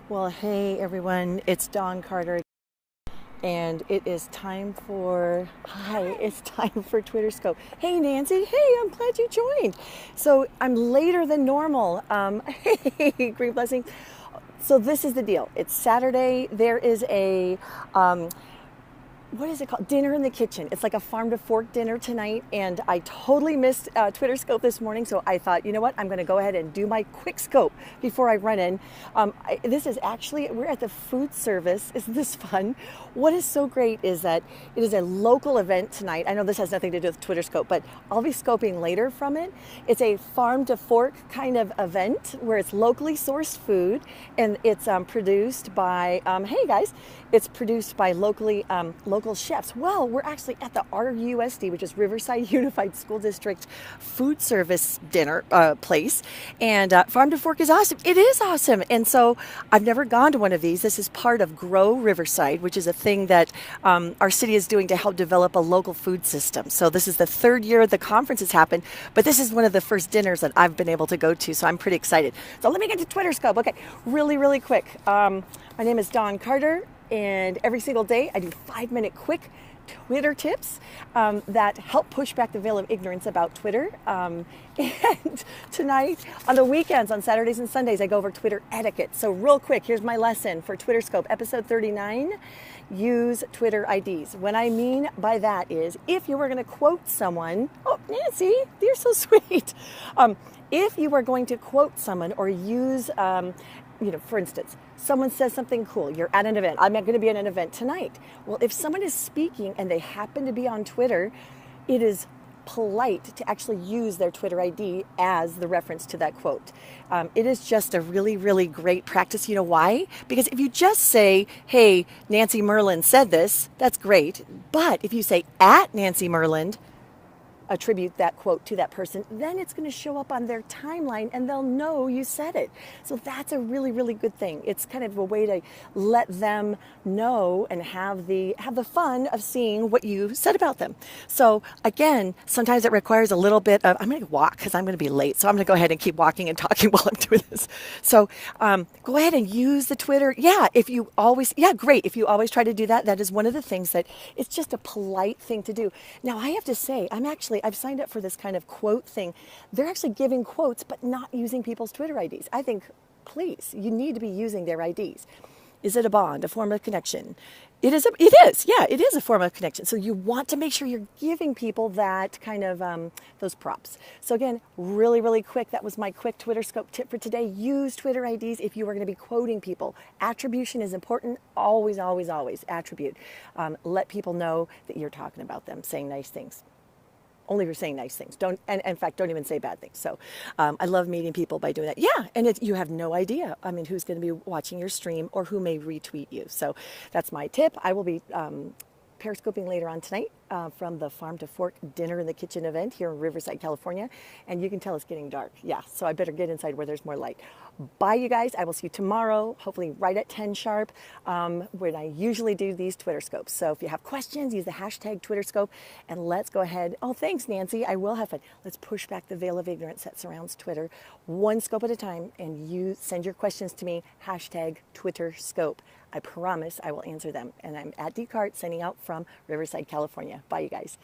Well, hey everyone, it's Dawn Carter, and it's time for Twitter Scope. Hey Nancy, hey, I'm glad you joined. So I'm later than normal. Hey, great blessing. So this is the deal. It's Saturday. There is a what is it called? Dinner in the kitchen. It's like a farm to fork dinner tonight, and I totally missed Twitter Scope this morning, so I thought, you know what, I'm going to go ahead and do my quick scope before I run in. This is actually, we're at the food service. Isn't this fun? What is so great is that it is a local event tonight. I know this has nothing to do with Twitter Scope, but I'll be scoping later from it. It's a farm to fork kind of event where it's locally sourced food, and it's produced by, hey guys, it's produced by local chefs. Well, we're actually at the RUSD, which is Riverside Unified School District food service dinner place. And Farm to Fork is awesome. It is awesome. And so I've never gone to one of these. This is part of Grow Riverside, which is a thing that our city is doing to help develop a local food system. So this is the third year the conference has happened, but this is one of the first dinners that I've been able to go to. So I'm pretty excited. So let me get to Twitter Scope. Okay, really quick. My name is Dawn Carter. And every single day I do 5-minute quick Twitter tips that help push back the veil of ignorance about Twitter. And tonight, on the weekends, on Saturdays and Sundays, I go over Twitter etiquette. So real quick, here's my lesson for Twitter Scope, episode 39, use Twitter IDs. What I mean by that is, if you were going to quote someone, oh, Nancy, you're so sweet. If you were going to quote someone or use, for instance, someone says something cool. You're at an event. I'm going to be at an event tonight. Well, if someone is speaking and they happen to be on Twitter, it is polite to actually use their Twitter ID as the reference to that quote. It is just a really great practice. You know why? Because if you just say, hey, Nancy Merland said this, that's great. But if you say at Nancy Merland, attribute that quote to that person, then it's going to show up on their timeline and they'll know you said it. So that's a really good thing. It's kind of a way to let them know and have the fun of seeing what you said about them. So again, sometimes it requires a little bit of, I'm going to walk because I'm going to be late. So I'm going to go ahead and keep walking and talking while I'm doing this. So go ahead and use the Twitter. Yeah, great. If you always try to do that, that is one of the things that it's just a polite thing to do. Now I have to say, I've signed up for this kind of quote thing. They're actually giving quotes, but not using people's Twitter IDs. I think, please, you need to be using their IDs. Is it a bond, a form of connection? It is a form of connection. So you want to make sure you're giving people that kind of, those props. So again, really quick, that was my quick Twitter Scope tip for today. Use Twitter IDs if you are going to be quoting people. Attribution is important. Always attribute. Let people know that you're talking about them, saying nice things. Only for saying nice things. In fact, don't even say bad things. So I love meeting people by doing that. Yeah, and you have no idea, who's going to be watching your stream or who may retweet you. So that's my tip. I will be periscoping later on tonight from the Farm to Fork Dinner in the Kitchen event here in Riverside, California. And you can tell it's getting dark. Yeah, so I better get inside where there's more light. Bye, you guys. I will see you tomorrow, hopefully right at 10 sharp, when I usually do these Twitter Scopes. So if you have questions, use the hashtag Twitter Scope, and let's go ahead. Oh, thanks, Nancy. I will have fun. Let's push back the veil of ignorance that surrounds Twitter, one scope at a time, and you send your questions to me, hashtag Twitter Scope. I promise I will answer them. And I'm at decart, signing out from Riverside, California. Bye, you guys.